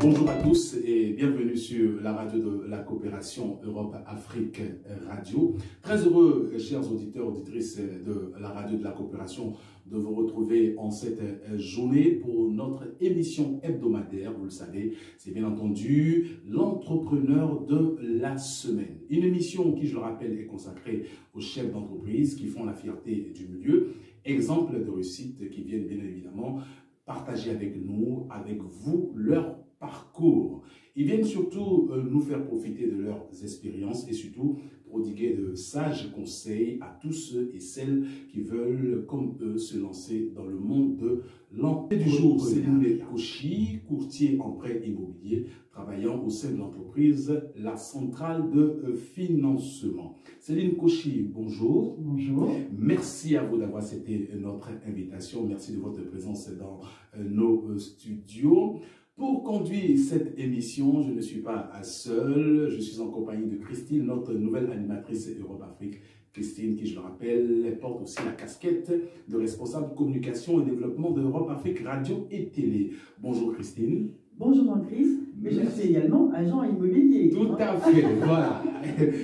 Bonjour à tous et bienvenue sur la radio de la coopération Europe-Afrique Radio. Très heureux, chers auditeurs, auditrices de la radio de la coopération, de vous retrouver en cette journée pour notre émission hebdomadaire. Vous le savez, c'est bien entendu l'entrepreneur de la semaine. Une émission qui, je le rappelle, est consacrée aux chefs d'entreprise qui font la fierté du milieu. Exemples de réussite qui viennent bien évidemment partager avec nous, avec vous, leur parcours. Ils viennent surtout nous faire profiter de leurs expériences et surtout prodiguer de sages conseils à tous ceux et celles qui veulent, comme eux, se lancer dans le monde de l'entreprise. Du jour, Céline Kouchi, courtier en prêt immobilier, travaillant au sein de l'entreprise La Centrale de Financement. Céline Kouchi, bonjour. Bonjour. Merci à vous d'avoir accepté notre invitation. Merci de votre présence dans nos studios. Pour conduire cette émission, je ne suis pas seul, je suis en compagnie de Christine, notre nouvelle animatrice Europe-Afrique. Christine, qui, je le rappelle, porte aussi la casquette de responsable communication et développement d'Europe-Afrique Radio et Télé. Bonjour Christine. Bonjour Jean-Christ, mais je suis également agent immobilier. Tout à fait, voilà.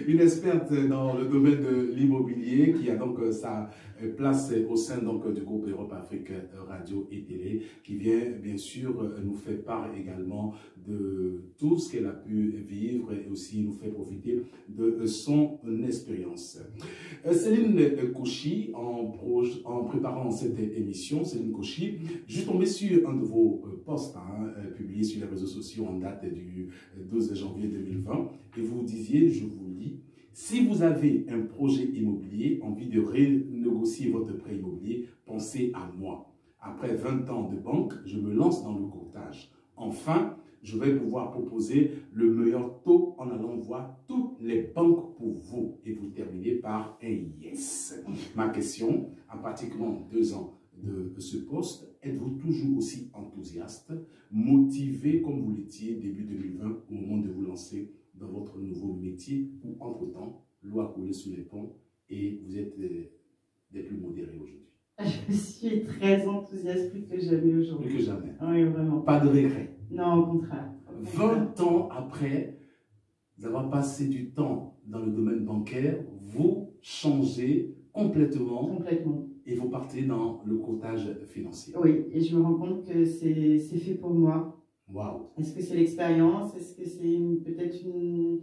Une experte dans le domaine de l'immobilier qui a donc sa place au sein donc, du groupe Europe-Afrique Radio et Télé, qui vient bien sûr nous faire part également de tout ce qu'elle a pu vivre et aussi nous fait profiter de son expérience. Céline Kouchi, en préparant cette émission, Céline Kouchi, je suis tombé sur un de vos posts publiés sur les réseaux sociaux en date du 12 janvier 2020 et vous disiez, je vous lis, si vous avez un projet immobilier, envie de renégocier votre prêt immobilier, pensez à moi. Après 20 ans de banque, je me lance dans le courtage. Enfin, je vais pouvoir proposer le meilleur taux en allant voir toutes les banques pour vous. Et vous terminez par un yes. Ma question, à pratiquement 2 ans de ce poste, êtes-vous toujours aussi enthousiaste, motivé comme vous l'étiez début 2020 au moment de vous lancer dans votre nouveau métier ou entre-temps, l'eau a coulé sous les ponts et vous êtes des plus modérés aujourd'hui? Je suis très enthousiaste plus que jamais aujourd'hui. Plus que jamais. Oui, vraiment. Pas de regret. Non, au contraire. 20 ans après, vous avez passé du temps dans le domaine bancaire, vous changez complètement. Complètement. Et vous partez dans le courtage financier. Oui, et je me rends compte que c'est fait pour moi. Waouh. Est-ce que c'est l'expérience? Est-ce que c'est peut-être une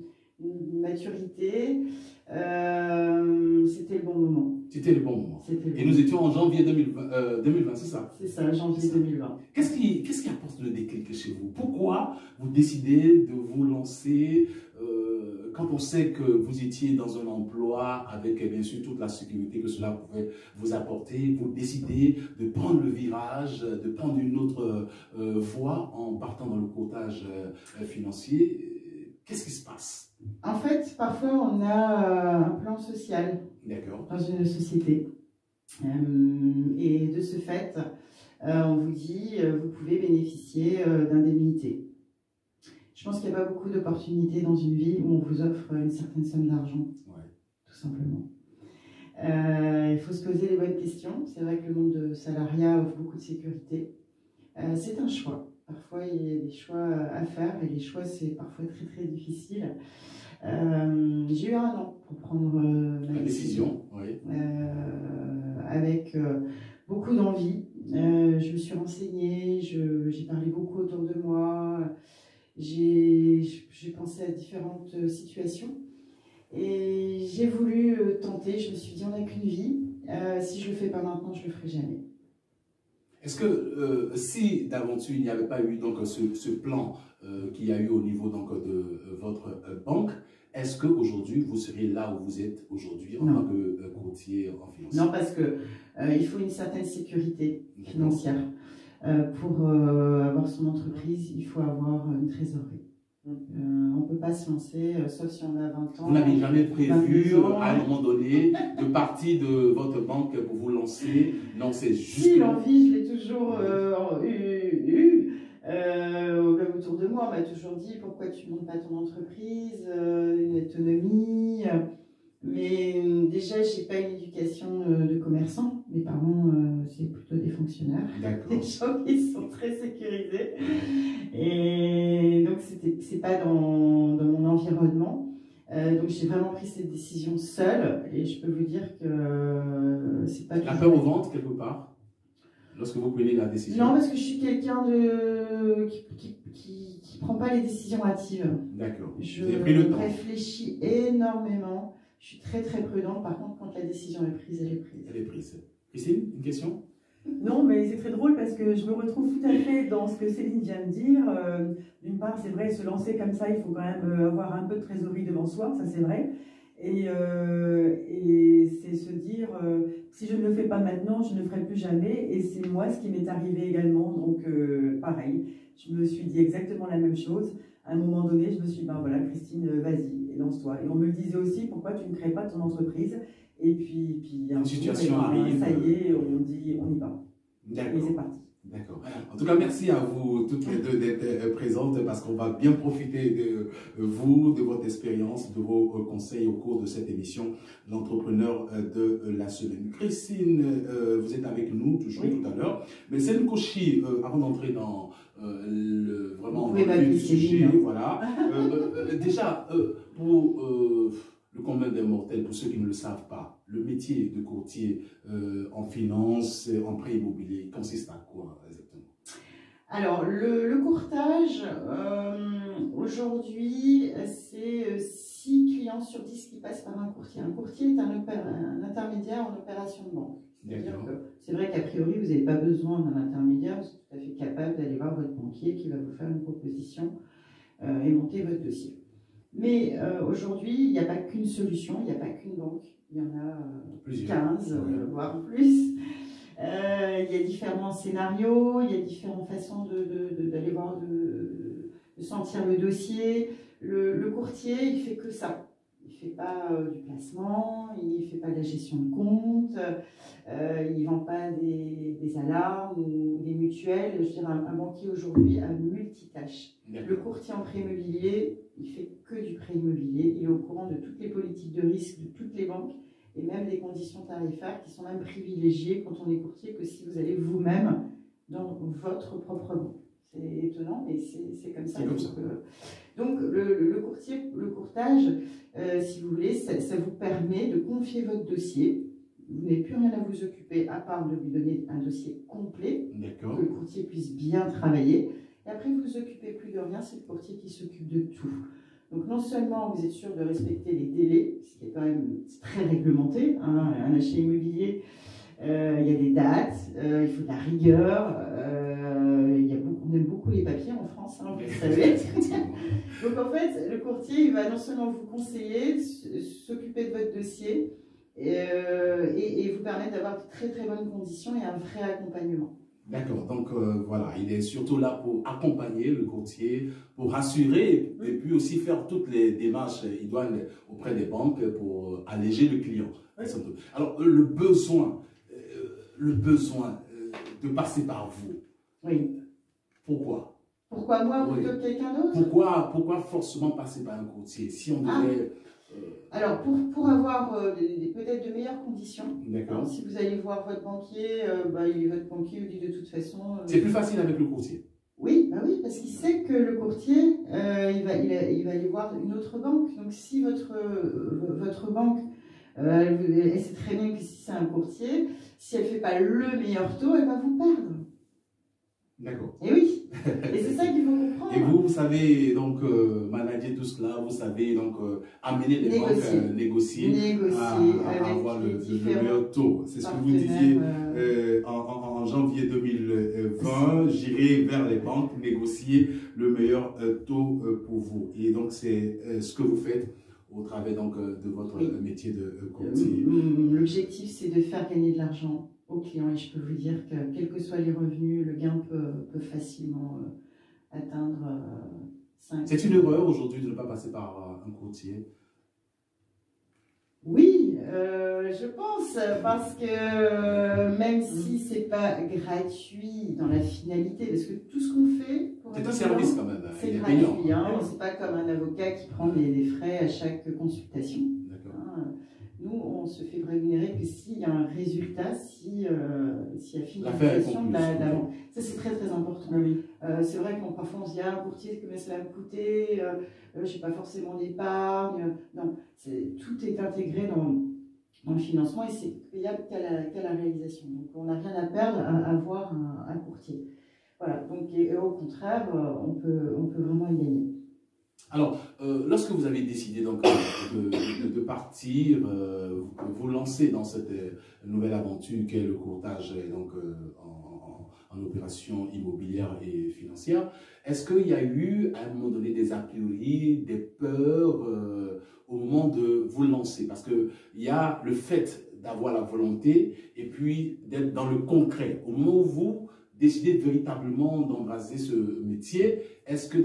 maturité? C'était le bon moment. C'était le bon moment. Et nous étions en janvier 2020, c'est ça? C'est ça, janvier 2020. Qu'est-ce qui apporte le déclic chez vous? Pourquoi vous décidez de vous lancer quand on sait que vous étiez dans un emploi avec bien sûr toute la sécurité que cela pouvait vous apporter, vous décidez de prendre le virage, de prendre une autre voie en partant dans le courtage financier? Qu'est-ce qui se passe? En fait, parfois on a un plan social dans une société. Et de ce fait, on vous dit, vous pouvez bénéficier d'indemnités. Je pense qu'il n'y a pas beaucoup d'opportunités dans une vie où on vous offre une certaine somme d'argent, tout simplement. Il faut se poser les bonnes questions. C'est vrai que le monde de salariat offre beaucoup de sécurité. C'est un choix. Parfois, il y a des choix à faire et les choix, c'est parfois très très difficile. J'ai eu 1 an pour prendre ma décision. Avec beaucoup d'envie. Je me suis renseignée, j'ai parlé beaucoup autour de moi. J'ai pensé à différentes situations et j'ai voulu tenter. Je me suis dit, on n'a qu'une vie. Si je ne le fais pas maintenant, je ne le ferai jamais. Est-ce que si d'aventure il n'y avait pas eu donc, ce plan qu'il y a eu au niveau donc, de votre banque, est-ce qu'aujourd'hui vous seriez là où vous êtes aujourd'hui en tant que courtier en finance? Non, parce que il faut une certaine sécurité financière. Pour avoir son entreprise, il faut avoir une trésorerie. On ne peut pas se lancer, sauf si on a 20 ans. Vous n'avez jamais prévu, à un moment donné, de partir de votre banque pour vous lancer? Non, c'est juste... Si, l'envie, je l'ai toujours eu. Même autour de moi, on m'a toujours dit, pourquoi tu ne montes pas ton entreprise, une autonomie. Mais déjà, je n'ai pas une éducation de commerçant. Mes parents, c'est plutôt des fonctionnaires, des gens qui sont très sécurisés. Et donc, c'est pas dans mon environnement. Donc, j'ai vraiment pris cette décision seule. Et je peux vous dire que c'est pas... La peur au ventre, quelque part, lorsque vous prenez la décision? Non, parce que je suis quelqu'un qui prend pas les décisions hâtives. D'accord. Je pris le temps. Réfléchis énormément. Je suis très très prudente. Par contre, quand la décision est prise, elle est prise. Elle est prise. Christine, une question? Non, mais c'est très drôle parce que je me retrouve tout à fait dans ce que Céline vient de dire. D'une part, c'est vrai, se lancer comme ça, il faut quand même avoir un peu de trésorerie devant soi, ça c'est vrai. Et c'est se dire, si je ne le fais pas maintenant, je ne le ferai plus jamais. Et c'est moi ce qui m'est arrivé également. Donc, pareil, je me suis dit exactement la même chose. À un moment donné, je me suis dit, ben voilà, Christine, vas-y, lance-toi. Et on me le disait aussi, pourquoi tu ne crées pas ton entreprise? Et puis une situation arrive. Ça y est, on dit, on y va. D'accord. Et c'est parti. D'accord. En tout cas, merci à vous toutes les deux d'être présentes parce qu'on va bien profiter de vous, de votre expérience, de vos conseils au cours de cette émission, l'entrepreneur de la semaine. Christine, vous êtes avec nous toujours tout à l'heure, mais c'est une Kouchi, avant d'entrer dans vraiment le sujet, voilà. Déjà, pour le commun des mortels, pour ceux qui ne le savent pas, le métier de courtier en finance, en prêt immobilier, consiste à quoi exactement? Alors, le courtage, aujourd'hui, c'est 6 clients sur 10 qui passent par un courtier. Un courtier est un intermédiaire en opération de banque. C'est vrai qu'a priori, vous n'avez pas besoin d'un intermédiaire, vous êtes tout à fait capable d'aller voir votre banquier qui va vous faire une proposition et monter votre dossier. Mais aujourd'hui, il n'y a pas qu'une solution, il n'y a pas qu'une banque, il y en a 15, voire plus. Il y a différents scénarios, il y a différentes façons d'aller voir, de sentir le dossier. Le courtier, il fait que ça. Il ne fait pas du placement, il ne fait pas de la gestion de compte, il ne vend pas des alarmes ou des mutuelles. Je veux dire, un banquier aujourd'hui a multitâche. Le courtier en prêt immobilier, il fait que du prêt immobilier. Il est au courant de toutes les politiques de risque de toutes les banques et même des conditions tarifaires qui sont même privilégiées quand on est courtier que si vous allez vous-même dans votre propre banque. C'est étonnant, mais c'est comme ça. Donc, le courtage, si vous voulez, ça vous permet de confier votre dossier. Vous n'avez plus rien à vous occuper à part de lui donner un dossier complet, que le courtier puisse bien travailler. Et après, vous ne vous occupez plus de rien, c'est le courtier qui s'occupe de tout. Donc, non seulement vous êtes sûr de respecter les délais, ce qui est quand même très réglementé, hein, un achat immobilier, il y a des dates, il faut de la rigueur, on aime beaucoup les papiers en France, hein, vous le savez. Donc en fait, le courtier, il va non seulement vous conseiller, s'occuper de votre dossier et vous permettre d'avoir de très très bonnes conditions et un vrai accompagnement. D'accord, donc voilà, il est surtout là pour accompagner le courtier, pour rassurer et puis aussi faire toutes les démarches idoines auprès des banques pour alléger le client. Alors le besoin de passer par vous. Oui. Pourquoi? Pourquoi moi plutôt que quelqu'un d'autre? Pourquoi forcément passer par un courtier? Si on devait... Alors, pour avoir peut-être de meilleures conditions, si vous allez voir votre banquier, votre banquier vous dit de toute façon... C'est plus facile avec le courtier? Oui, oui, parce qu'il sait que le courtier, il va aller voir une autre banque. Donc, si votre banque, elle sait très bien que si c'est un courtier, si elle ne fait pas le meilleur taux, elle va vous perdre. D'accord. Et oui, et c'est ça qu'il faut comprendre. Et vous savez donc manager tout cela, vous savez donc amener les banques à négocier à avoir le meilleur taux. C'est ce que vous disiez en janvier 2020, j'irai vers les banques négocier le meilleur taux pour vous. Et donc c'est ce que vous faites au travers donc de votre métier de courtier. L'objectif, c'est de faire gagner de l'argent aux clients et je peux vous dire que quels que soient les revenus, le gain peut facilement atteindre 5. C'est une erreur aujourd'hui de ne pas passer par un courtier? Oui, je pense, parce que même si c'est pas gratuit dans la finalité, parce que tout ce qu'on fait pour c'est un service quand même, c'est gratuit, hein, c'est pas comme un avocat qui prend des frais à chaque consultation. Nous, on se fait rémunérer que s'il y a un résultat, s'il y a finalisation de la vente. Ça, c'est très très important. Oui. C'est vrai que parfois on se dit, ah, courtier, combien ça va me coûter, je n'ai pas forcément d'épargne. Non, tout est intégré dans le financement et c'est payable qu'à la réalisation. Donc on n'a rien à perdre à avoir un courtier. Voilà, donc et au contraire, on peut vraiment y gagner. Alors, lorsque vous avez décidé donc de partir, vous lancer dans cette nouvelle aventure qu'est le courtage donc, en opération immobilière et financière, est-ce qu'il y a eu à un moment donné des a priori, des peurs au moment de vous lancer? Parce qu'il y a le fait d'avoir la volonté et puis d'être dans le concret. Au moment où vous décidez véritablement d'embrasser ce métier, est-ce qu'il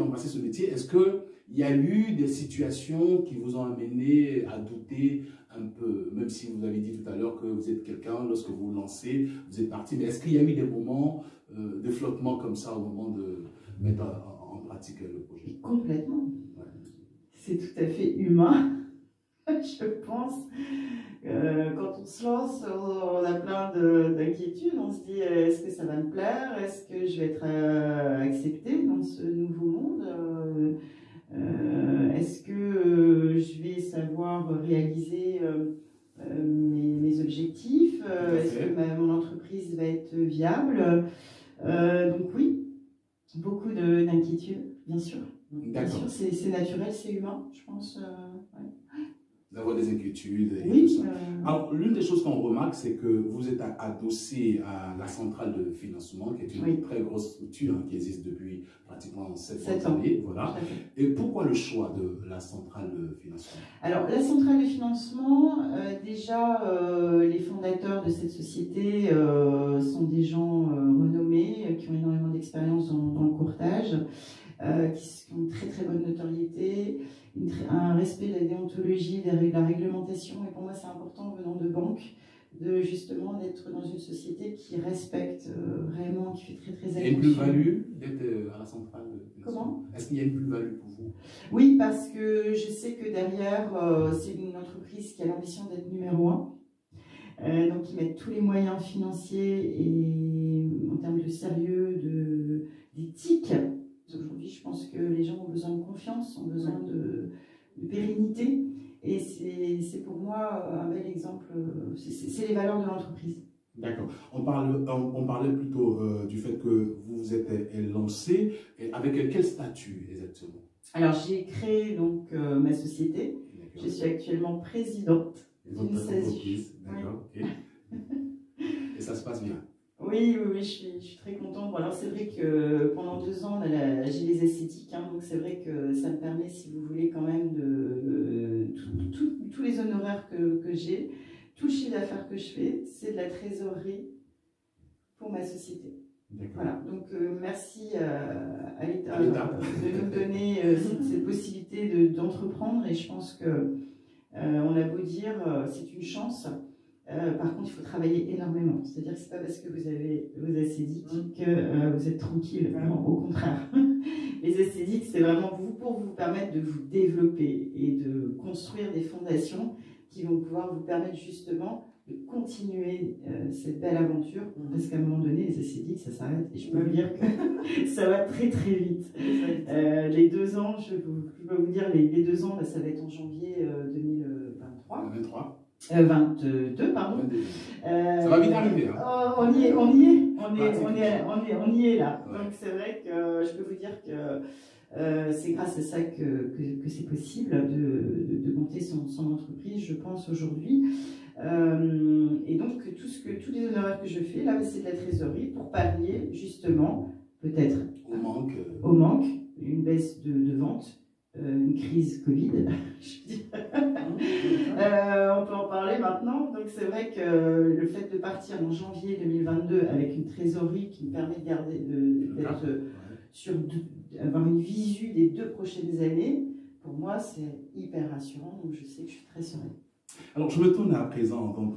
y a eu des situations qui vous ont amené à douter un peu, même si vous avez dit tout à l'heure que vous êtes quelqu'un, lorsque vous vous lancez, vous êtes parti, mais est-ce qu'il y a eu des moments de flottement comme ça au moment de mettre en pratique le projet? Complètement. Ouais. C'est tout à fait humain, je pense. Quand on se lance, on a plein d'inquiétudes. On se dit, est-ce que ça va me plaire? Est-ce que je vais être acceptée dans ce nouveau monde? Est-ce que je vais savoir réaliser mes objectifs? Est-ce que mon entreprise va être viable? Donc oui, beaucoup d'inquiétudes, bien sûr. Bien sûr, c'est naturel, c'est humain, je pense. Ouais. D'avoir des inquiétudes et oui, tout ça. Alors, l'une des choses qu'on remarque, c'est que vous êtes adossé à la centrale de financement, qui est une très grosse structure qui existe depuis pratiquement 7 ans. Voilà. Et pourquoi le choix de la centrale de financement? Alors, la centrale de financement, déjà, les fondateurs de cette société sont des gens renommés, qui ont énormément d'expérience dans le courtage, qui ont une très très bonne notoriété, un respect de la déontologie, de la réglementation. Et pour moi, c'est important, venant de banque, de justement d'être dans une société qui respecte vraiment, qui fait très très attention. Il y a une plus-value d'être à la centrale de financement? Comment? Est-ce qu'il y a une plus-value pour vous? Oui, parce que je sais que derrière, c'est une entreprise qui a l'ambition d'être numéro 1. Donc, ils mettent tous les moyens financiers et en termes de sérieux, d'éthique. Aujourd'hui, je pense que les gens ont besoin de confiance, ont besoin de pérennité. Et c'est pour moi un bel exemple, c'est les valeurs de l'entreprise. D'accord. On parlait plutôt du fait que vous vous êtes lancé. Avec quel statut exactement? Alors, j'ai créé donc ma société. Je suis actuellement présidente d'une SASU. D'accord. Oui. Et ça se passe bien? Oui, je suis très contente. Bon, alors c'est vrai que pendant 2 ans, j'ai les esthétiques, donc c'est vrai que ça me permet, si vous voulez, quand même tous les honoraires que j'ai, tout le chiffre d'affaires que je fais, c'est de la trésorerie pour ma société. Voilà, donc merci à l'État de nous donner cette possibilité d'entreprendre, et je pense que on a beau dire, c'est une chance. Par contre, il faut travailler énormément. C'est-à-dire que ce n'est pas parce que vous avez vos assédiques que vous êtes tranquille. Non, au contraire. Les assédiques, c'est vraiment pour vous permettre de vous développer et de construire des fondations qui vont pouvoir vous permettre justement de continuer cette belle aventure. Parce qu'à un moment donné, les assédiques, ça s'arrête. Et je peux vous dire que ça va très très vite. Les 2 ans, je peux vous dire, les 2 ans, ça va être en janvier 2023. 22, pardon. Ça va vite arriver. Hein. Oh, on y est là. Ouais. Donc c'est vrai que je peux vous dire que c'est grâce à ça que c'est possible de monter son entreprise, je pense, aujourd'hui. Et donc tous les honoraires que je fais, là, c'est de la trésorerie pour pallier justement, peut-être, au manque, une baisse de vente. Une crise Covid, je dirais. On peut en parler maintenant. Donc c'est vrai que le fait de partir en janvier 2022 avec une trésorerie qui me permet de garder, avoir une visu des 2 prochaines années, pour moi c'est hyper rassurant. Donc je sais que je suis très sereine. Alors, je me tourne à présent donc,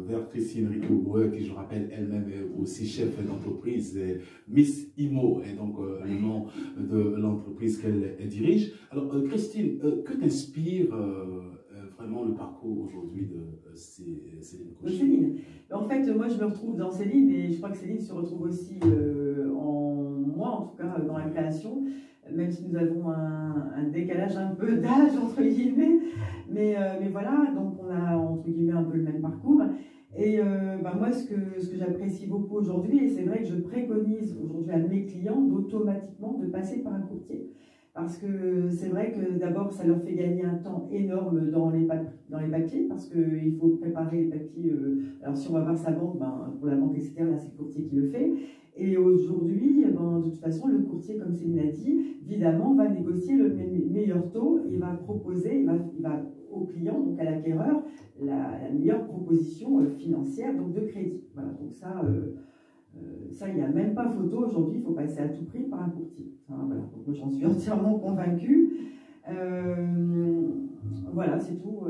vers Christine Rico-Bouet, qui, je rappelle, elle-même est aussi chef d'entreprise, Miss Imo, et donc le nom de l'entreprise qu'elle dirige. Alors, Christine, que t'inspire vraiment le parcours aujourd'hui de Céline Cauchy? Céline. En fait, moi, je me retrouve dans Céline et je crois que Céline se retrouve aussi en moi, en tout cas, dans la création, même si nous avons un décalage un peu d'âge, entre guillemets. Mais voilà, donc on a, entre guillemets, un peu le même parcours. Et moi, ce que j'apprécie beaucoup aujourd'hui, et c'est vrai que je préconise aujourd'hui à mes clients automatiquement de passer par un courtier. Parce que c'est vrai que d'abord, ça leur fait gagner un temps énorme dans les papiers, parce qu'il faut préparer les papiers. Alors, si on va voir sa banque, pour la banque, etc., là, c'est le courtier qui le fait. Et aujourd'hui, de toute façon, le courtier, comme Céline l'a dit, évidemment, va négocier le meilleur taux et va proposer, il va au client, donc à l'acquéreur, la meilleure proposition financière, donc de crédit. Voilà, donc ça, il n'y a même pas photo aujourd'hui, il faut passer à tout prix par un courtier. Voilà, donc moi j'en suis entièrement convaincue. Voilà, c'est tout.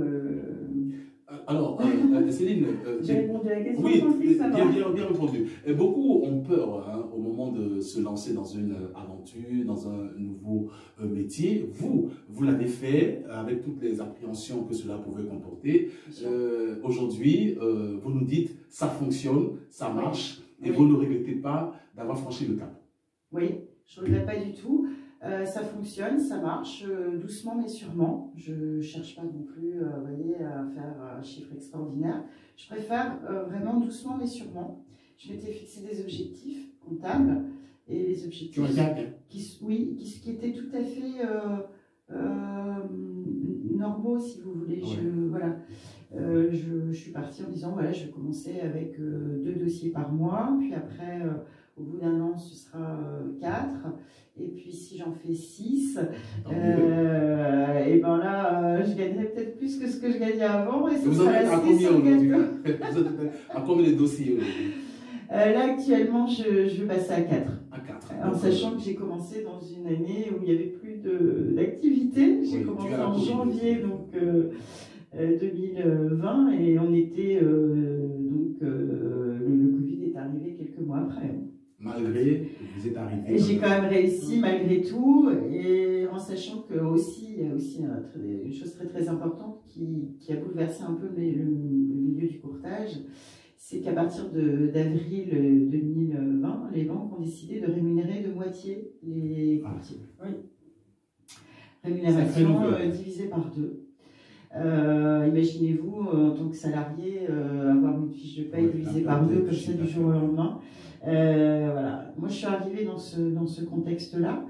Alors, Céline... j'ai répondu à la question, oui, ça va. Bien répondu. Et beaucoup ont peur au moment de se lancer dans une aventure, dans un nouveau métier. Vous l'avez fait avec toutes les appréhensions que cela pouvait comporter. Aujourd'hui, vous nous dites, ça fonctionne, ça marche, et vous ne regrettez pas d'avoir franchi le cap. Oui, je ne regrette pas du tout. Ça fonctionne, ça marche, doucement mais sûrement. Je ne cherche pas non plus à faire un chiffre extraordinaire. Je préfère vraiment doucement mais sûrement. Je m'étais fixé des objectifs comptables et les objectifs qui étaient tout à fait normaux, si vous voulez. Ouais. Je suis partie en disant, voilà, je vais commencer avec 2 dossiers par mois, puis après, au bout d'un an, ce sera 4. Et puis si j'en fais 6, et ben là, je gagnerai peut-être plus que ce que je gagnais avant. Et vous en êtes à combien aujourd'hui? À combien de dossiers aujourd'hui? Là, actuellement, je vais passer à 4. À 4. En sachant que j'ai commencé dans une année où il n'y avait plus d'activité. J'ai commencé en janvier 2020 et on était le Covid est arrivé quelques mois après. Malgré, vous êtes arrivé. J'ai quand même réussi malgré tout, et en sachant que il y a aussi une chose très très importante qui a bouleversé un peu le milieu du courtage, c'est qu'à partir d'avril 2020, les banques ont décidé de rémunérer de moitié les courtiers. Oui. Rémunération divisée par 2. Imaginez-vous, en tant que salarié, avoir une fiche de paye divisée par 2 comme ça du jour au lendemain. Voilà. Moi, je suis arrivée dans ce contexte-là.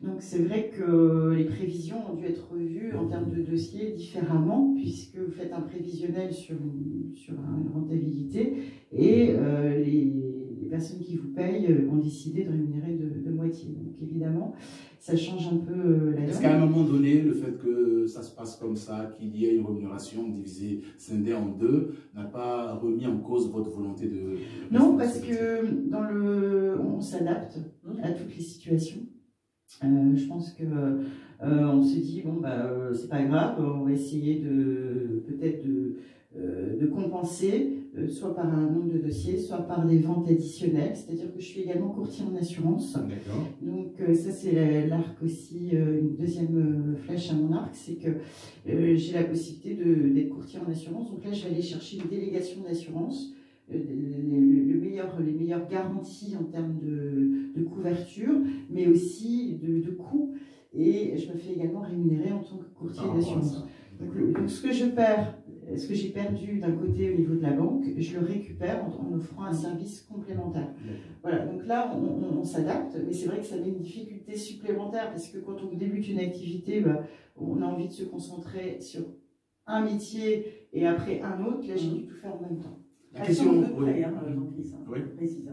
Donc, c'est vrai que les prévisions ont dû être revues en termes de dossiers différemment, puisque vous faites un prévisionnel sur une rentabilité et les personnes qui vous payent ont décidé de rémunérer de moitié. Donc, évidemment, ça change un peu la donne. Est-ce qu'à un moment donné, le fait que ça se passe comme ça, qu'il y ait une rémunération divisée, scindée en 2, n'a pas remis en cause votre volonté de... Non, parce que on s'adapte à toutes les situations. Je pense que on se dit, bon, c'est pas grave, on va essayer peut-être de compenser, soit par un nombre de dossiers, soit par des ventes additionnelles. C'est-à-dire que je suis également courtier en assurance. Donc ça, c'est l'arc aussi, une deuxième flèche à mon arc, c'est que j'ai la possibilité d'être courtier en assurance. Donc là, je vais aller chercher une délégation d'assurance, les meilleures garanties en termes de couverture, mais aussi de coûts. Et je me fais également rémunérer en tant que courtier d'assurance. Donc ce que je perds, ce que j'ai perdu d'un côté au niveau de la banque, je le récupère en offrant un service complémentaire. Voilà, donc là on s'adapte, mais c'est vrai que ça met une difficulté supplémentaire parce que quand on débute une activité, on a envie de se concentrer sur un métier et après un autre. Là, j'ai dû tout faire en même temps. L'assurance de prêt, Jean-Christ, précise.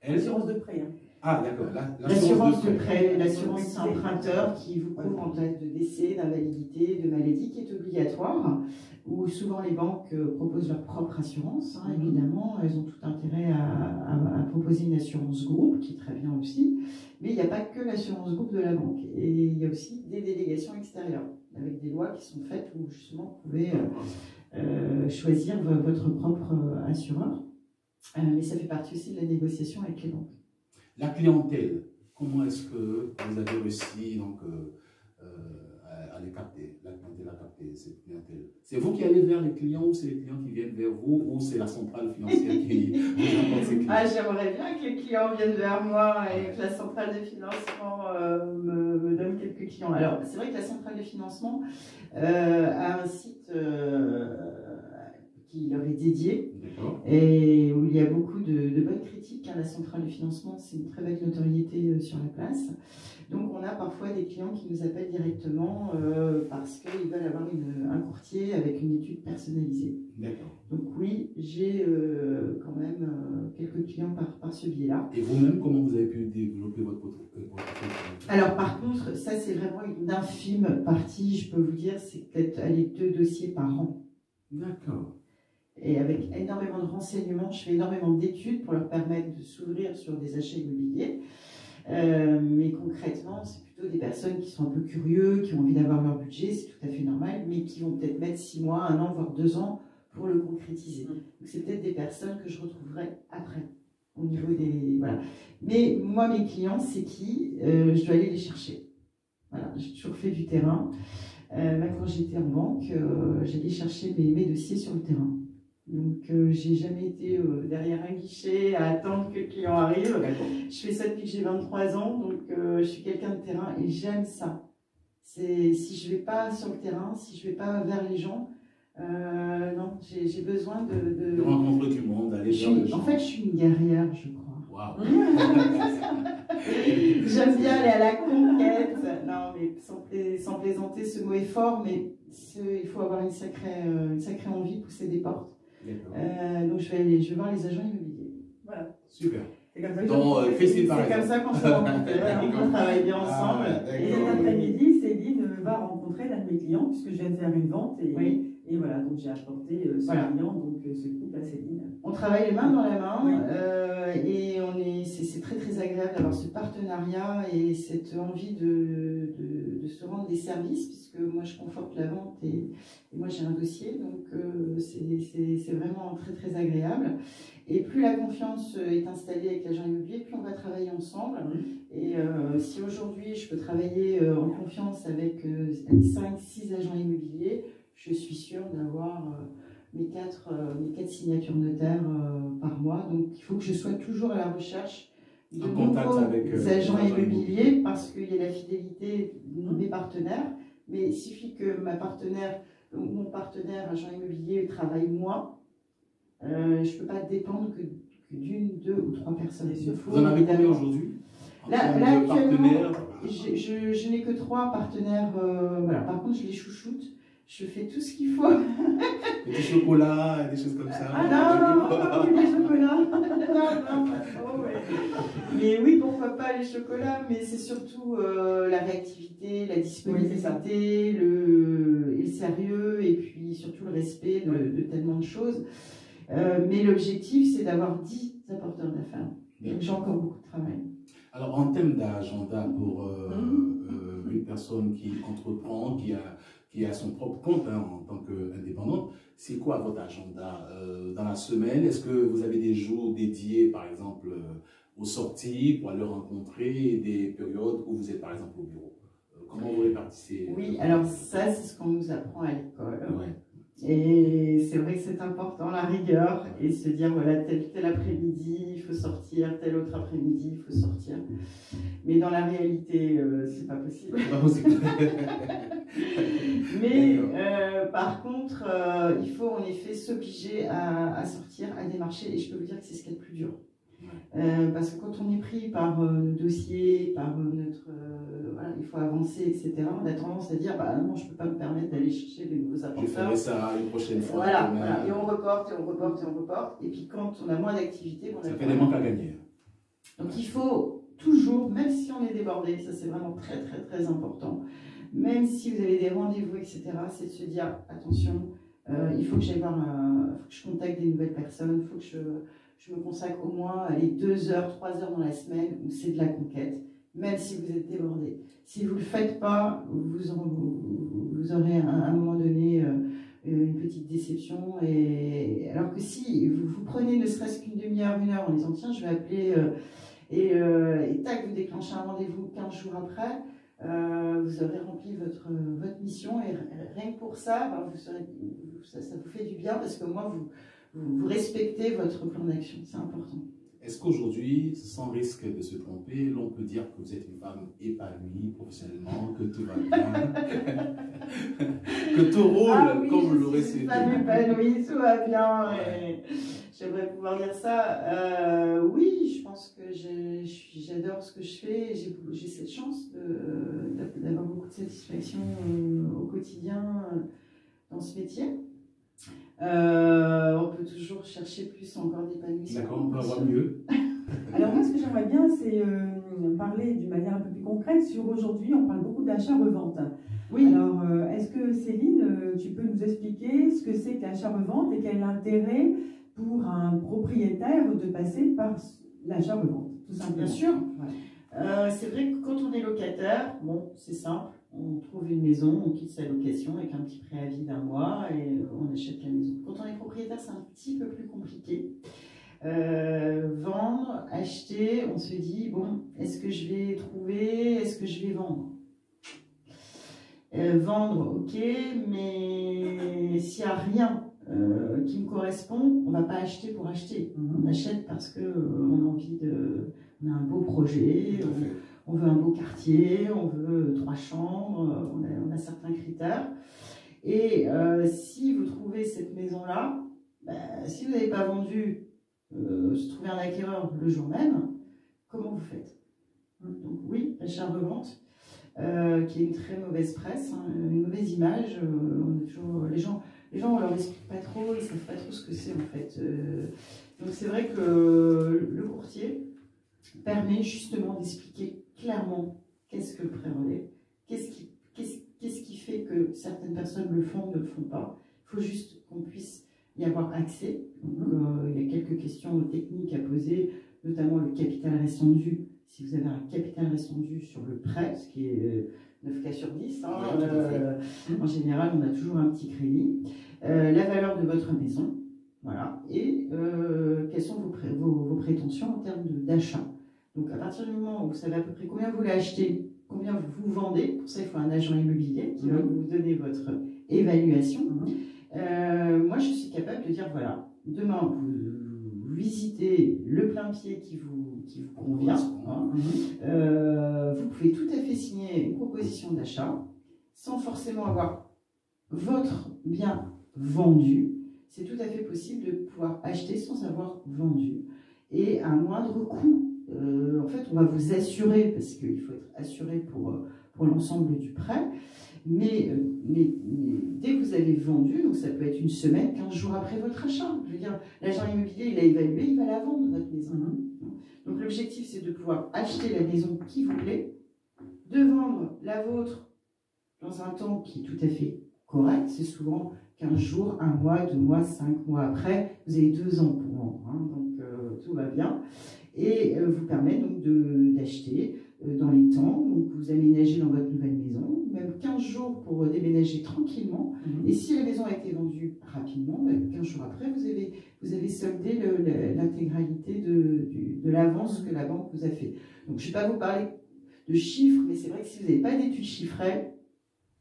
L'assurance de prêt. Ah, d'accord. L'assurance de prêt, l'assurance emprunteur qui vous couvre en cas de décès, d'invalidité, de maladie, qui est obligatoire, où souvent les banques proposent leur propre assurance. Évidemment, elles ont tout intérêt à proposer une assurance groupe, qui est très bien aussi, mais il n'y a pas que l'assurance groupe de la banque. Et il y a aussi des délégations extérieures, avec des lois qui sont faites où justement vous pouvez choisir votre propre assureur. Mais ça fait partie aussi de la négociation avec les banques. La clientèle, comment est-ce que vous avez réussi donc, à les capter, la clientèle à capter cette clientèle? C'est vous qui allez vers les clients ou c'est les clients qui viennent vers vous ou c'est la centrale financière qui vous apporte ces clients? J'aimerais bien que les clients viennent vers moi et que la centrale de financement me donne quelques clients. Alors, c'est vrai que la centrale de financement a un site qui leur est dédié et où il y a beaucoup de bonnes critiques. La centrale de financement, c'est une très belle notoriété sur la place. Donc on a parfois des clients qui nous appellent directement parce qu'ils veulent avoir un courtier avec une étude personnalisée. D'accord. Donc oui, j'ai quand même quelques clients par ce biais-là. Et vous-même, comment vous avez pu développer votre portefeuille? Alors par contre, ça c'est vraiment une infime partie, je peux vous dire, c'est peut-être 2 dossiers par an. D'accord. Et avec énormément de renseignements, je fais énormément d'études pour leur permettre de s'ouvrir sur des achats immobiliers. Mais concrètement, c'est plutôt des personnes qui sont un peu curieux, qui ont envie d'avoir leur budget, c'est tout à fait normal, mais qui vont peut-être mettre 6 mois, 1 an, voire 2 ans pour le concrétiser. Donc c'est peut-être des personnes que je retrouverai après, au niveau des... Voilà. Mais moi, mes clients, c'est qui je dois aller les chercher. Voilà, j'ai toujours fait du terrain. Même quand j'étais en banque, j'allais chercher mes dossiers sur le terrain. Donc, j'ai jamais été derrière un guichet à attendre que le client arrive. Je fais ça depuis que j'ai 23 ans, donc je suis quelqu'un de terrain et j'aime ça. Si je vais pas sur le terrain, si je vais pas vers les gens, non, j'ai besoin de rencontrer du monde, d'aller vers les gens. En fait, je suis une guerrière, je crois. Wow. J'aime bien aller à la conquête. Non, mais sans plaisanter, ce mot est fort, mais il faut avoir une sacrée envie de pousser des portes. Donc je vais voir les agents immobiliers. Voilà. Super. C'est comme ça qu'on se rencontre. On travaille bien ensemble. Et cet après-midi, Céline va rencontrer l'un de mes clients, puisque je viens de faire une vente. Et voilà, donc j'ai apporté ce client, donc ce couple à Céline. On travaille les mains dans la main et c'est très très agréable d'avoir ce partenariat et cette envie de se rendre des services, puisque moi je conforte la vente et moi j'ai un dossier, donc c'est vraiment très très agréable. Et plus la confiance est installée avec l'agent immobilier, plus on va travailler ensemble. Et si aujourd'hui je peux travailler en confiance avec 5-6 agents immobiliers, je suis sûre d'avoir mes 4 signatures notaires par mois. Donc il faut que je sois toujours à la recherche de nouveaux agents immobiliers parce qu'il y a la fidélité de mes partenaires. Mais il suffit que mon partenaire agent immobilier travaille moins. Je ne peux pas dépendre que d'une, 2 ou 3 personnes. Vous en avez combien aujourd'hui? Là actuellement, je n'ai que 3 partenaires. Voilà. Par contre, je les chouchoute. Je fais tout ce qu'il faut. Des chocolats, des choses comme ça. Ah non, les chocolats. Non, pas trop. Mais oui, pourquoi pas les chocolats, mais c'est surtout la réactivité, la disponibilité, le sérieux et puis surtout le respect de tellement de choses. Mais l'objectif, c'est d'avoir 10 apporteurs d'affaires. Donc j'ai encore beaucoup de travail. Alors, en termes d'agenda pour une personne qui entreprend, qui a son propre compte en tant qu'indépendante, c'est quoi votre agenda dans la semaine? Est-ce que vous avez des jours dédiés, par exemple, aux sorties pour aller rencontrer et des périodes où vous êtes, par exemple, au bureau? Comment vous répartissez? Oui, alors ça, c'est ce qu'on nous apprend à l'école. Et c'est vrai que c'est important, la rigueur, et se dire, voilà, tel après-midi, il faut sortir, tel autre après-midi, il faut sortir. Mais dans la réalité, c'est pas possible. Mais par contre, il faut en effet s'obliger à sortir, à démarcher, et je peux vous dire que c'est ce qui est le plus dur. Parce que quand on est pris par nos dossiers, par notre... voilà, il faut avancer, etc., on a tendance à dire, bah non, je ne peux pas me permettre d'aller chercher des nouveaux apporteurs. Je ferai ça une prochaine fois. Voilà. Et on reporte, et on reporte, et on reporte. Et puis quand on a moins d'activité... Ça fait des manques à gagner. Donc il faut toujours, même si on est débordé, ça c'est vraiment très très très important, même si vous avez des rendez-vous, etc., c'est de se dire, attention, il faut que j'aille voir, faut que je contacte des nouvelles personnes, il faut que je me consacre au moins 2 heures, 3 heures dans la semaine où c'est de la conquête, même si vous êtes débordé. Si vous ne le faites pas, vous aurez à un moment donné une petite déception. Alors que si vous prenez ne serait-ce qu'une demi-heure, 1 heure en disant tiens, je vais appeler et tac, vous déclenchez un rendez-vous 15 jours après, vous aurez rempli votre mission et rien que pour ça, ben, ça vous fait du bien parce que moi, vous respectez votre plan d'action, c'est important. Est-ce qu'aujourd'hui, sans risque de se tromper, l'on peut dire que vous êtes une femme épanouie professionnellement, que tout va bien, que tout roule comme vous l'aurez souhaité? Une femme épanouie, tout va bien. Ouais. J'aimerais pouvoir dire ça. Oui, je pense que j'adore ce que je fais. J'ai cette chance d'avoir beaucoup de satisfaction au quotidien dans ce métier. On peut toujours chercher plus encore d'épanouissement. D'accord, on peut avoir mieux. Alors moi, ce que j'aimerais bien, c'est parler d'une manière un peu plus concrète sur aujourd'hui. On parle beaucoup d'achat-revente. Oui. Alors, est-ce que Céline, tu peux nous expliquer ce que c'est que l'achat-revente et quel est l'intérêt pour un propriétaire de passer par l'achat-revente, tout simplement? Bien sûr. Ouais. C'est vrai que quand on est locataire, bon, c'est simple. On trouve une maison, on quitte sa location avec un petit préavis d'1 mois et on achète la maison. Quand on est propriétaire, c'est un petit peu plus compliqué. Vendre, acheter, on se dit, bon, est-ce que je vais trouver, est-ce que je vais vendre? Vendre, ok, mais s'il n'y a rien qui me correspond, on ne va pas acheter pour acheter. On achète parce qu'on a envie on a un beau projet, on veut un beau quartier, on veut 3 chambres, on a certains critères. Et si vous trouvez cette maison-là, si vous n'avez pas vendu, trouver un acquéreur le jour même, comment vous faites? Donc oui, achat-revente, qui est une très mauvaise presse, hein, une mauvaise image. Les gens, on leur explique pas trop, ils ne savent pas trop ce que c'est en fait. Donc c'est vrai que le courtier permet justement d'expliquer clairement qu'est-ce que le pré-relais, qu'est-ce qui fait que certaines personnes le font, ne le font pas. Il faut juste qu'on puisse y avoir accès. Donc, il y a quelques questions techniques à poser, notamment le capital restant dû. Si vous avez un capital restant dû sur le prêt, ce qui est 9 cas sur 10, hein, en général, on a toujours un petit crédit. La valeur de votre maison, voilà, et quelles sont vos prétentions en termes d'achat. Donc, à partir du moment où vous savez à peu près combien vous voulez acheter, combien vous vendez, pour ça, il faut un agent immobilier qui va vous donner votre évaluation. Moi, je suis capable de dire, voilà, demain, vous visitez le plein pied qui vous convient. Hein. Vous pouvez tout à fait signer une proposition d'achat sans forcément avoir votre bien vendu. C'est tout à fait possible de pouvoir acheter sans avoir vendu et à un moindre coût. En fait, on va vous assurer, parce qu'il faut être assuré pour l'ensemble du prêt, mais dès que vous avez vendu, donc ça peut être 1 semaine, 15 jours après votre achat, je veux dire, l'agent immobilier, il a évalué, il va la vendre, votre maison. Donc l'objectif, c'est de pouvoir acheter la maison qui vous plaît, de vendre la vôtre dans un temps qui est tout à fait correct, c'est souvent 15 jours, 1 mois, 2 mois, 5 mois après, vous avez 2 ans pour vendre, hein, donc tout va bien, et vous permet donc d'acheter dans les temps, donc vous aménagez dans votre nouvelle maison, même 15 jours pour déménager tranquillement, et si la maison a été vendue rapidement, 15 jours après, vous avez soldé l'intégralité de l'avance que la banque vous a fait. Donc je ne vais pas vous parler de chiffres, mais c'est vrai que si vous n'avez pas d'études chiffrées,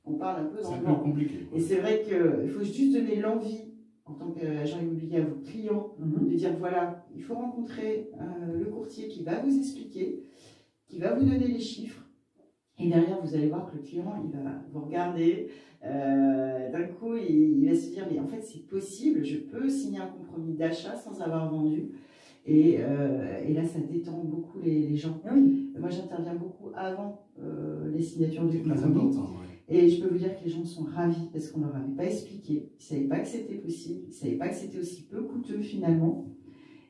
on parle un peu dans le vent. C'est un peu compliqué. Et c'est vrai qu'il faut juste donner l'envie, en tant qu'agent immobilier, à vos clients, de dire voilà, il faut rencontrer le courtier qui va vous expliquer, qui va vous donner les chiffres. Et derrière, vous allez voir que le client, il va vous regarder. D'un coup, il va se dire mais en fait, c'est possible, je peux signer un compromis d'achat sans avoir vendu. Et là, ça détend beaucoup les gens. Oui. Moi, j'interviens beaucoup avant les signatures du compromis. compromis. Très important, ouais. Et je peux vous dire que les gens sont ravis parce qu'on ne leur avait pas expliqué. Ils ne savaient pas que c'était possible. Ils ne savaient pas que c'était aussi peu coûteux finalement.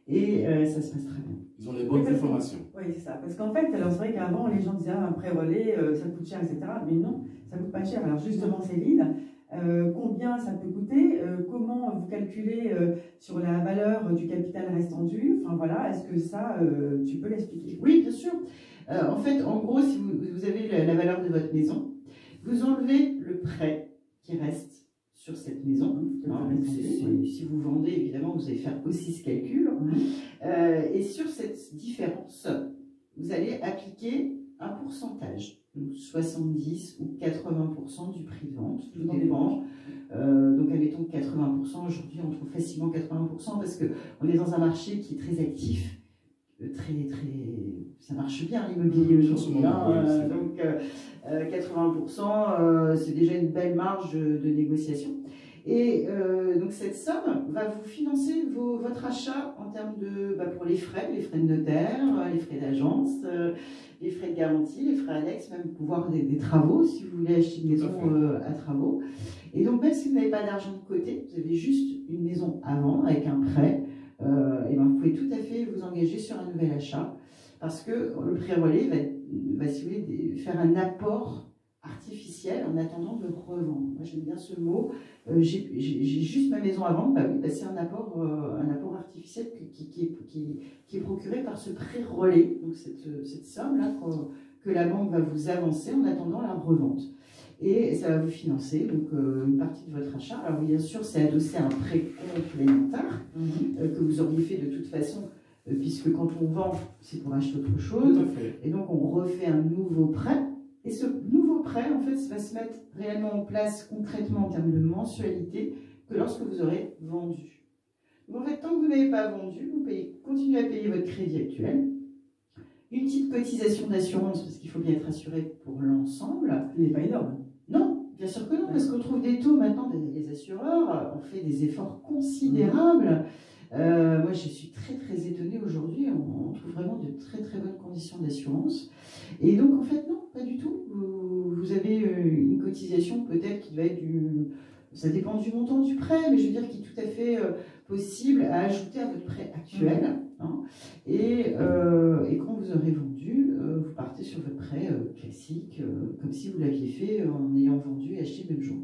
Et ça se passe très bien. Ils ont les bonnes informations. Oui, c'est ça. Parce qu'en fait, alors c'est vrai qu'avant, les gens disaient un pré-relais, ça coûte cher, etc. Mais non, ça ne coûte pas cher. Alors justement, Céline, combien ça peut coûter? Comment vous calculez sur la valeur du capital restant dû? Enfin voilà, est-ce que ça, tu peux l'expliquer? Oui, bien sûr. En fait, en gros, si vous avez la valeur de votre maison, vous enlevez le prêt qui reste sur cette maison. Si vous vendez, évidemment, vous allez faire aussi ce calcul. Et sur cette différence, vous allez appliquer un pourcentage, donc 70 ou 80% du prix de vente, tout dépend. Donc admettons 80%, aujourd'hui on trouve facilement 80% parce qu'on est dans un marché qui est très actif, ça marche bien l'immobilier aujourd'hui. Donc 80%, c'est déjà une belle marge de négociation. Et donc cette somme va vous financer votre achat en termes de, pour les frais de notaire, les frais d'agence, les frais de garantie, les frais annexes, même pouvoir des travaux si vous voulez acheter une maison à travaux. Et donc même si vous n'avez pas d'argent de côté, vous avez juste une maison à vendre avec un prêt, et ben vous pouvez tout à fait vous engager sur un nouvel achat parce que le prêt relais va si vous voulez, faire un apport artificiel en attendant de revendre. Moi j'aime bien ce mot. J'ai juste ma maison à vendre, c'est un apport artificiel qui est procuré par ce prêt relais, donc cette somme-là que la banque va vous avancer en attendant la revente. Et ça va vous financer donc, une partie de votre achat. Alors bien sûr, c'est adossé à un prêt complémentaire que vous auriez fait de toute façon, puisque quand on vend, c'est pour acheter autre chose. Et donc on refait un nouveau prêt. Et ce nouveau prêt, en fait, va se mettre réellement en place concrètement en termes de mensualité que lorsque vous aurez vendu. Donc en fait, tant que vous n'avez pas vendu, vous continuez à payer votre crédit actuel. Une petite cotisation d'assurance, parce qu'il faut bien être assuré pour l'ensemble. Il n'est pas énorme. Non, bien sûr que non, parce qu'on trouve des taux maintenant, les assureurs ont fait des efforts considérables. Moi, je suis très très étonnée aujourd'hui. On trouve vraiment de très très bonnes conditions d'assurance. Et donc, en fait, non, pas du tout. Vous avez une cotisation peut-être qui va être ça dépend du montant du prêt, mais je veux dire qui est tout à fait possible à ajouter à votre prêt actuel. Hein. Et quand vous aurez vendu, vous partez sur votre prêt classique, comme si vous l'aviez fait en ayant vendu et acheté le même jour.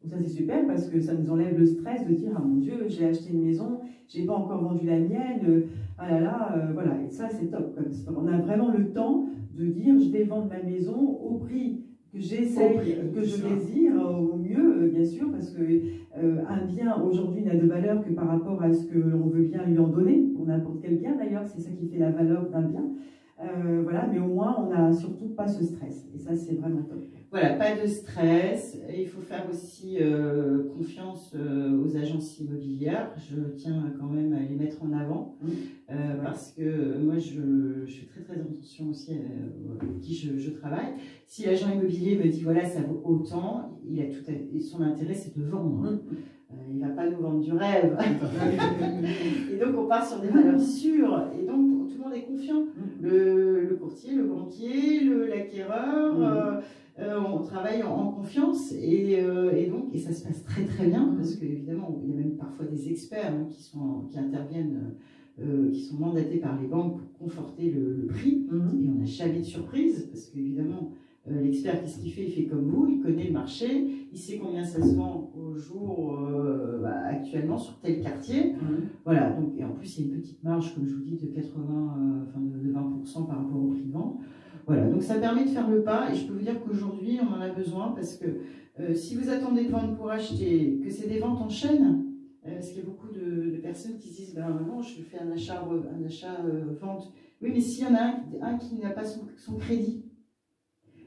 Donc ça c'est super parce que ça nous enlève le stress de dire ah mon Dieu, j'ai acheté une maison, j'ai pas encore vendu la mienne, ah là là, voilà, et ça c'est top. On a vraiment le temps de dire je vais vendre ma maison au prix que j'essaye, que je désire au mieux, bien sûr, parce que un bien aujourd'hui n'a de valeur que par rapport à ce que l'on veut bien lui en donner, pour n'importe quel bien d'ailleurs, c'est ça qui fait la valeur d'un bien. Voilà, mais au moins on n'a surtout pas ce stress, et ça c'est vraiment top. Voilà, pas de stress. Il faut faire aussi confiance aux agences immobilières. Je tiens quand même à les mettre en avant parce que moi, je fais très très attention aussi à qui je travaille. Si l'agent immobilier me dit voilà, ça vaut autant, son intérêt c'est de vendre. Il ne va pas nous vendre du rêve. Et donc on part sur des valeurs sûres. Et donc tout le monde est confiant. Le courtier, le banquier, l'acquéreur. On travaille en confiance et ça se passe très très bien parce qu'évidemment il y a même parfois des experts qui interviennent, qui sont mandatés par les banques pour conforter le prix et on n'a jamais de surprise parce qu'évidemment l'expert qu'est-ce qu'il fait? Il fait comme vous, il connaît le marché, il sait combien ça se vend au jour actuellement sur tel quartier. Voilà, donc, et en plus il y a une petite marge comme je vous dis de 20% par rapport au prix de vente. Voilà, donc ça permet de faire le pas et je peux vous dire qu'aujourd'hui on en a besoin parce que si vous attendez de vendre pour acheter, que c'est des ventes en chaîne, parce qu'il y a beaucoup de personnes qui se disent non, je fais un achat vente. Oui, mais s'il y en a un qui n'a pas son crédit,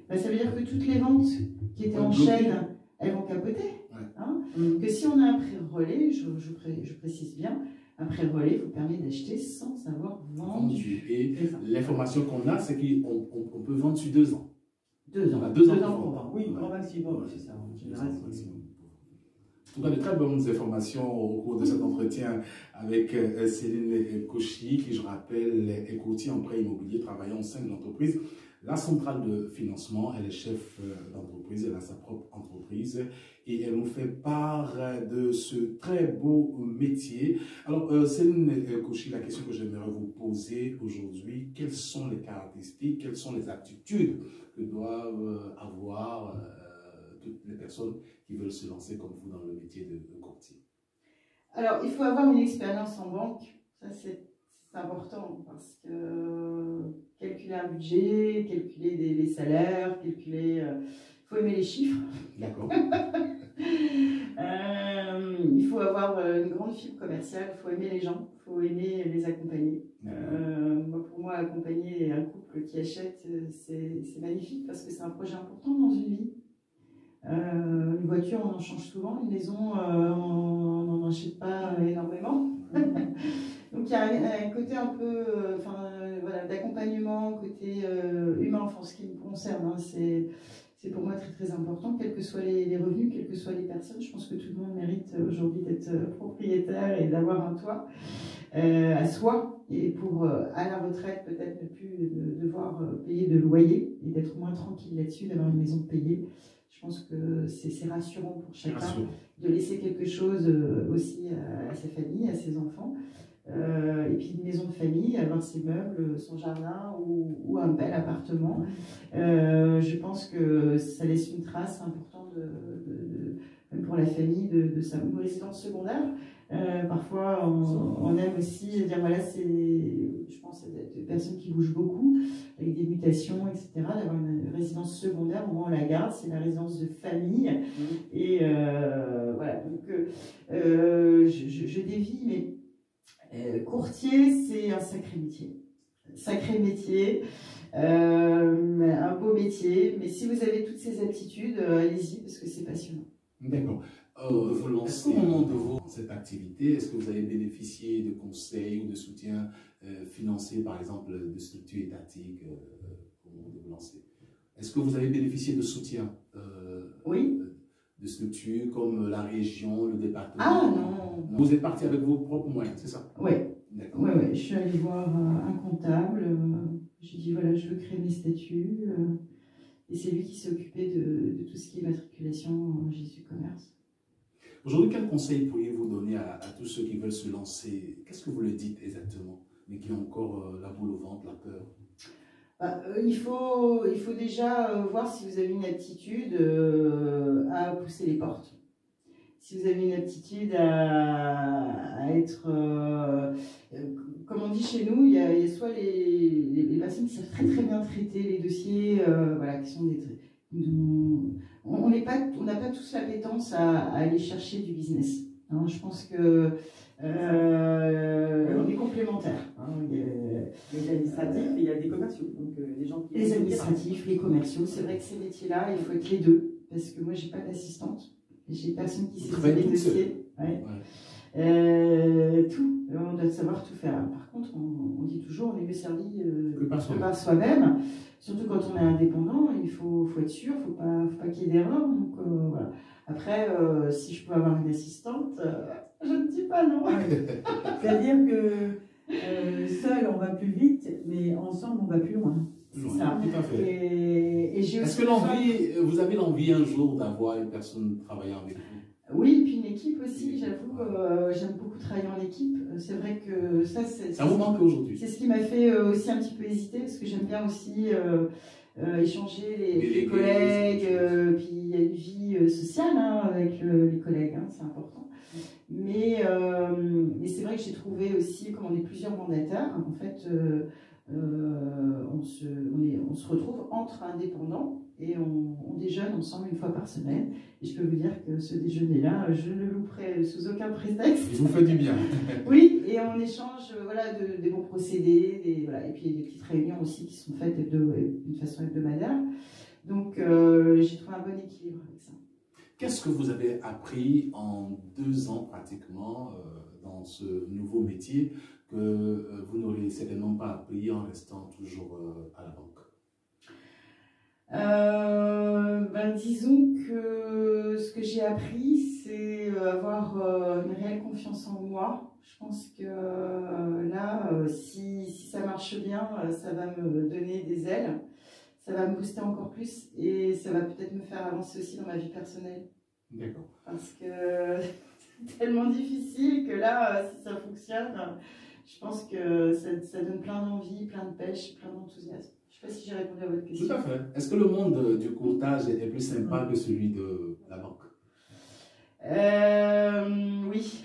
ça veut dire que toutes les ventes qui étaient en chaîne, elles vont capoter. Hein. Que si on a un prix relais, je précise bien, un prêt relais vous permet d'acheter sans avoir vendu. Et l'information qu'on a, c'est qu'on peut vendre sur 2 ans. 2 ans. On a 2 ans pour vendre. Oui, grand maximum, c'est ça. En général, en tout cas, de très bonnes informations au cours de cet entretien avec Céline Cauchy, qui, je rappelle, est courtier en prêt immobilier travaillant au sein de l'entreprise. La centrale de financement, elle est chef d'entreprise, elle a sa propre entreprise et elle nous fait part de ce très beau métier. Alors, Céline Cauchy, la question que j'aimerais vous poser aujourd'hui, quelles sont les caractéristiques, quelles sont les aptitudes que doivent avoir toutes les personnes qui veulent se lancer comme vous dans le métier de courtier? Alors, il faut avoir une expérience en banque, ça c'est important parce que calculer un budget, calculer les salaires, il faut faut aimer les chiffres. D'accord. Il faut avoir une grande fibre commerciale, il faut aimer les gens, il faut aimer les accompagner. Pour moi, accompagner un couple qui achète, c'est magnifique parce que c'est un projet important dans une vie. Une voiture, on en change souvent, une maison, on n'en achète pas énormément. Donc il y a un côté un peu voilà, d'accompagnement, côté humain, enfin, ce qui me concerne, hein, c'est pour moi très très important, quels que soient les revenus, quelles que soient les personnes. Je pense que tout le monde mérite aujourd'hui d'être propriétaire et d'avoir un toit à soi, et pour à la retraite peut-être ne plus devoir payer de loyer et d'être moins tranquille là-dessus, d'avoir une maison payée. Je pense que c'est rassurant pour chacun de laisser quelque chose aussi à sa famille, à ses enfants. Et puis une maison de famille, avoir ses meubles, son jardin ou un bel appartement. Je pense que ça laisse une trace importante même pour la famille de sa résidence secondaire. Parfois, on aime aussi dire voilà, je pense à des personnes qui bougent beaucoup, avec des mutations, etc., d'avoir une résidence secondaire, au moins on la garde, c'est la résidence de famille. Et voilà, donc je dévie, mais courtier, c'est un sacré métier. Sacré métier, un beau métier, mais si vous avez toutes ces aptitudes, allez-y parce que c'est passionnant. D'accord. Vous lancez au moment de cette activité, est-ce que vous avez bénéficié de conseils ou de soutien financier, par exemple, de structures étatiques au moment de vous lancer? Est-ce que vous avez bénéficié de soutien oui. De structures comme la région, le département? Ah non. Vous êtes parti avec vos propres moyens, c'est ça? Oui. D'accord. Oui, je suis allée voir un comptable. J'ai dit voilà, je veux créer mes statuts. Et c'est lui qui s'est occupé de tout ce qui est matriculation en Jésus Commerce. Aujourd'hui, quel conseil pourriez-vous donner à tous ceux qui veulent se lancer? Qu'est-ce que vous leur dites exactement, mais qui ont encore la boule au ventre, la peur? Il faut déjà voir si vous avez une aptitude à pousser les portes. Si vous avez une aptitude à être... comme on dit chez nous, il y a soit les personnes qui savent très très bien traiter les dossiers, voilà, qui sont des... On n'a pas tous l'appétence à aller chercher du business. Hein, je pense que on est complémentaires. Hein, les administratifs et il y a des commerciaux. Donc, les gens qui les administratifs, les commerciaux, c'est vrai que ces métiers-là, il faut être les deux. Parce que moi, j'ai pas d'assistante. J'ai personne qui sait faire les dossiers. Ouais. Ouais. Tout. On doit savoir tout faire. Par contre, on dit toujours, on est mieux servi que par soi-même. Surtout quand on est indépendant, il faut être sûr, il ne faut pas qu'il y ait d'erreur. Donc voilà. Après, si je peux avoir une assistante, je ne dis pas non. C'est-à-dire que seul on va plus vite, mais ensemble on va plus loin. C'est ça. Tout à fait. Est-ce que vous avez l'envie un jour d'avoir une personne travaillant avec vous? Oui, puis une équipe aussi, j'avoue, j'aime beaucoup travailler en équipe. C'est vrai que ça vous manque aujourd'hui. C'est ce qui m'a fait aussi un petit peu hésiter, parce que j'aime bien aussi échanger les collègues, puis il y a une vie sociale hein, avec les collègues, hein, c'est important. Mais c'est vrai que j'ai trouvé aussi, comme on est plusieurs mandataires, en fait, on se retrouve entre indépendants et on déjeune ensemble une fois par semaine. Et je peux vous dire que ce déjeuner-là, je ne le louperai sous aucun prétexte. Il vous fait du bien. Oui, et on échange voilà, des bons procédés, voilà, et puis des petites réunions aussi qui sont faites d'une façon hebdomadaire. Donc j'ai trouvé un bon équilibre avec ça. Qu'est-ce que vous avez appris en 2 ans pratiquement dans ce nouveau métier que vous n'auriez certainement pas appris en restant toujours à la banque? Disons que ce que j'ai appris, c'est avoir une réelle confiance en moi. Je pense que là, si ça marche bien, ça va me donner des ailes, ça va me booster encore plus et ça va peut-être me faire avancer aussi dans ma vie personnelle. D'accord. Parce que c'est tellement difficile que là, si ça fonctionne, je pense que ça donne plein d'envie, plein de pêche, plein d'enthousiasme. Je ne sais pas si j'ai répondu à votre question. Tout à fait. Est-ce que le monde du courtage est plus sympa que celui de la banque? Oui.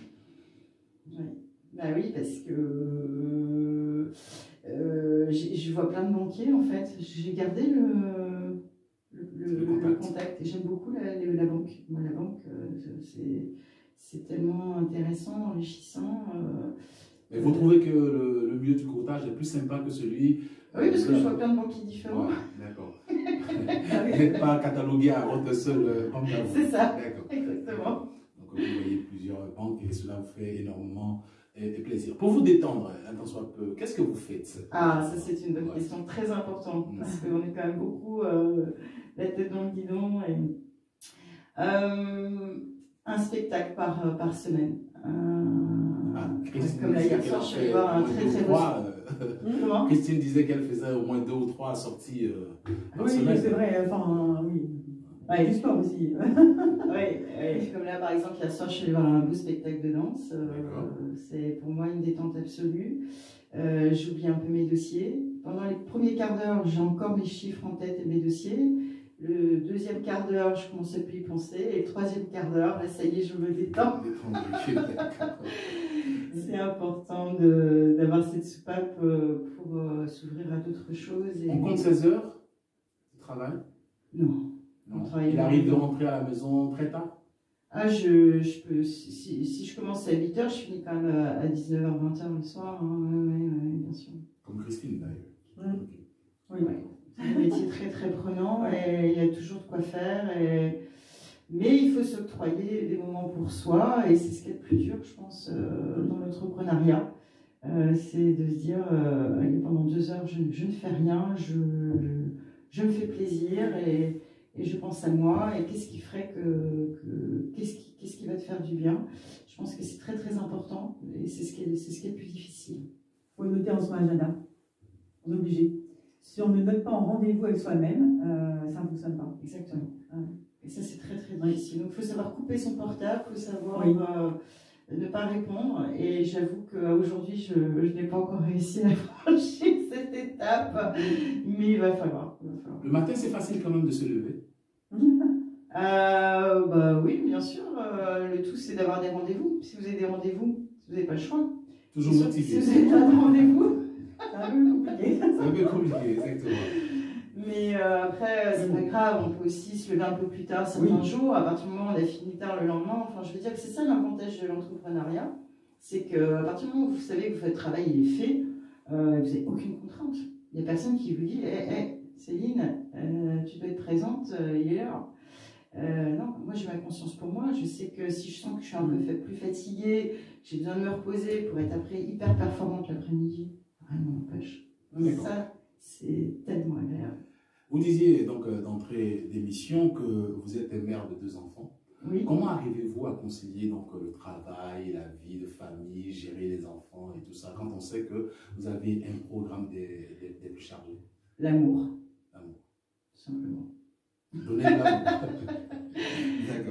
Bah oui, parce que je vois plein de banquiers en fait. J'ai gardé le le contact. Et j'aime beaucoup la banque. Moi, la banque, c'est tellement intéressant, enrichissant. Mais vous trouvez que le milieu du courtage est plus sympa que celui... Oui, parce que je vois plein de banquiers différents. Ouais, d'accord. Vous n'êtes pas catalogué à votre seule banque. C'est ça, d'accord. Exactement. Donc vous voyez plusieurs banques et cela vous fait énormément plaisir. Pour vous détendre, un tant soit peu, qu'est-ce que vous faites? Ah, ça c'est une bonne question, très importante, parce qu'on est quand même beaucoup la tête dans le guidon. Un spectacle par semaine. Comme là, hier soir, je suis allée voir un très très beau... Comment Christine disait qu'elle faisait au moins 2 ou 3 sorties par semaine. Oui, c'est vrai, enfin, oui. Ouais, du sport aussi. Oui, comme là, par exemple, hier soir, je suis allée voir un beau spectacle de danse. C'est pour moi une détente absolue. J'oublie un peu mes dossiers. Pendant les premiers quarts d'heure, j'ai encore mes chiffres en tête et mes dossiers. Le deuxième quart d'heure, je commence à plus y penser. Et le troisième quart d'heure, là, ça y est, je me détends. C'est important d'avoir cette soupape pour s'ouvrir à d'autres choses. On compte 16 heures de travail? Non. Il arrive de rentrer à la maison très tard? Ah, je peux, si je commence à 8 h, je finis quand même à 19 h, 20 h le soir. Hein. Oui, bien sûr. Comme Christine d'ailleurs. Oui. C'est un métier très très prenant et il y a toujours de quoi faire. Mais il faut s'octroyer des moments pour soi et c'est ce qui est le plus dur, je pense, dans l'entrepreneuriat. C'est de se dire, allez, pendant 2 heures, je ne fais rien, je me fais plaisir et je pense à moi et qu'est-ce qui ferait qu'est-ce qui va te faire du bien. Je pense que c'est très très important et c'est ce qui est le plus difficile. Il faut noter en son agenda. On est obligé. Si on ne note pas en rendez-vous avec soi-même, ça ne fonctionne pas. Exactement. Et ça, c'est très très difficile. Donc, il faut savoir couper son portable, il faut savoir ne pas répondre. Et j'avoue qu'aujourd'hui, je n'ai pas encore réussi à franchir cette étape, mais il va falloir. Le matin, c'est facile quand même de se lever? Bah oui, bien sûr. Le tout, c'est d'avoir des rendez-vous. Si vous avez des rendez-vous, vous n'avez pas le choix. Toujours motivé. Si vous n'avez pas de rendez-vous, c'est un peu compliqué. C'est un peu compliqué, exactement. Mais après, c'est pas grave, on peut aussi se lever un peu plus tard certains jours, à partir du moment où on a fini tard le lendemain. Enfin, je veux dire que c'est ça l'avantage de l'entrepreneuriat, c'est qu'à partir du moment où vous savez que votre travail il est fait, vous n'avez aucune contrainte. Il n'y a personne qui vous dit hey, Céline, tu dois être présente, il est l'heure. Non, moi j'ai ma conscience pour moi, je sais que si je sens que je suis un peu plus fatiguée, j'ai besoin de me reposer pour être après hyper performante l'après-midi, rien ne m'empêche. Ça, c'est tellement agréable. Vous disiez donc d'entrée d'émission que vous êtes mère de 2 enfants. Oui. Comment arrivez-vous à concilier donc le travail, la vie de famille, gérer les enfants et tout ça, quand on sait que vous avez un programme des plus chargés? L'amour. L'amour. Tout simplement. Donner de l'amour.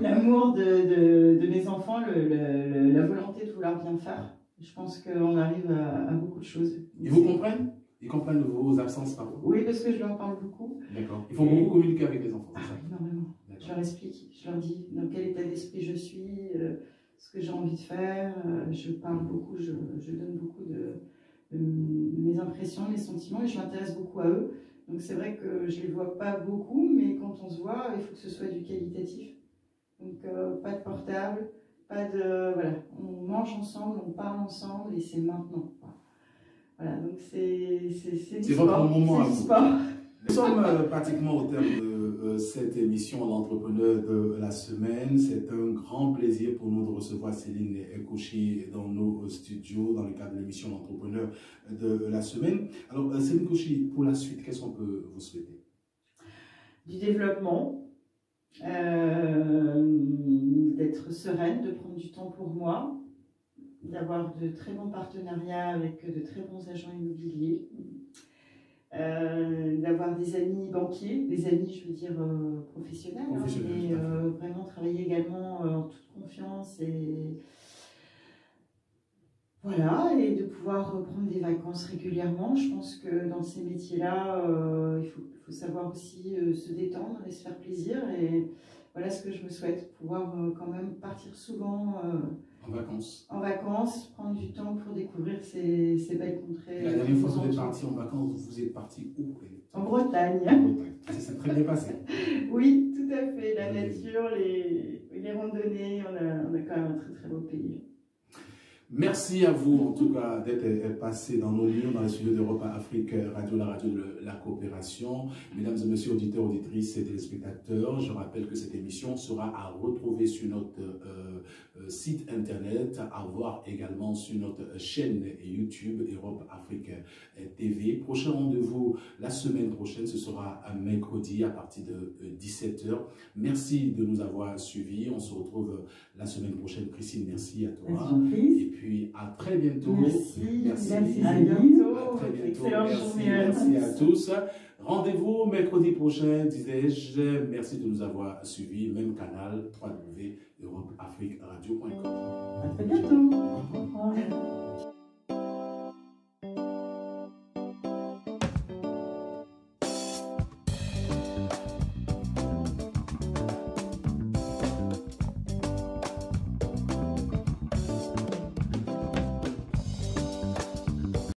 L'amour de mes enfants, la volonté de vouloir bien faire. Je pense qu'on arrive à beaucoup de choses. Ils vous comprennent? Ils comprennent vos absences parfois? Oui, parce que je leur parle beaucoup. D'accord. Il faut beaucoup communiquer avec les enfants, c'est ça? Énormément. Je leur explique, je leur dis dans quel état d'esprit je suis, ce que j'ai envie de faire. Je parle beaucoup, je donne beaucoup de mes impressions, mes sentiments et je m'intéresse beaucoup à eux. Donc c'est vrai que je ne les vois pas beaucoup, mais quand on se voit, il faut que ce soit du qualitatif. Donc pas de portable, pas de... Voilà, on mange ensemble, on parle ensemble et c'est maintenant. Voilà, donc c'est votre moment à vous. Sport. Nous sommes pratiquement au terme de cette émission L'Entrepreneur de la semaine. C'est un grand plaisir pour nous de recevoir Céline Kouchi dans nos studios dans le cadre de l'émission L'Entrepreneur de la semaine. Alors Céline Kouchi, pour la suite, qu'est-ce qu'on peut vous souhaiter? Du développement, d'être sereine, de prendre du temps pour moi, d'avoir de très bons partenariats avec de très bons agents immobiliers, d'avoir des amis banquiers, des amis, je veux dire, professionnels, mais vraiment travailler également en toute confiance et voilà, et de pouvoir prendre des vacances régulièrement. Je pense que dans ces métiers-là, il faut savoir aussi se détendre et se faire plaisir et voilà ce que je me souhaite, pouvoir quand même partir souvent en vacances, prendre du temps pour découvrir ces belles contrées. La dernière fois que vous êtes parti en vacances, vous êtes parti où? En Bretagne. En Bretagne, c'est s'est très bien passé. Oui, tout à fait. La nature, les randonnées, on a quand même un très très beau pays. Merci à vous, en tout cas, d'être passé dans nos murs, dans les studios d'Europe Afrique Radio, la radio de la coopération. Mesdames et messieurs, auditeurs, auditrices et téléspectateurs, je rappelle que cette émission sera à retrouver sur notre site internet, à voir également sur notre chaîne YouTube Europe Afrique TV. Prochain rendez-vous la semaine prochaine, ce sera un mercredi à partir de 17h. Merci de nous avoir suivis. On se retrouve la semaine prochaine. Christine, merci à toi. Et puis à très bientôt. Merci. À bientôt. À très bientôt. Excellente journée. Merci à tous. Rendez-vous mercredi prochain, disais-je. Merci de nous avoir suivis. Même canal www.europeafriqueradio.com. À très bientôt. Au revoir.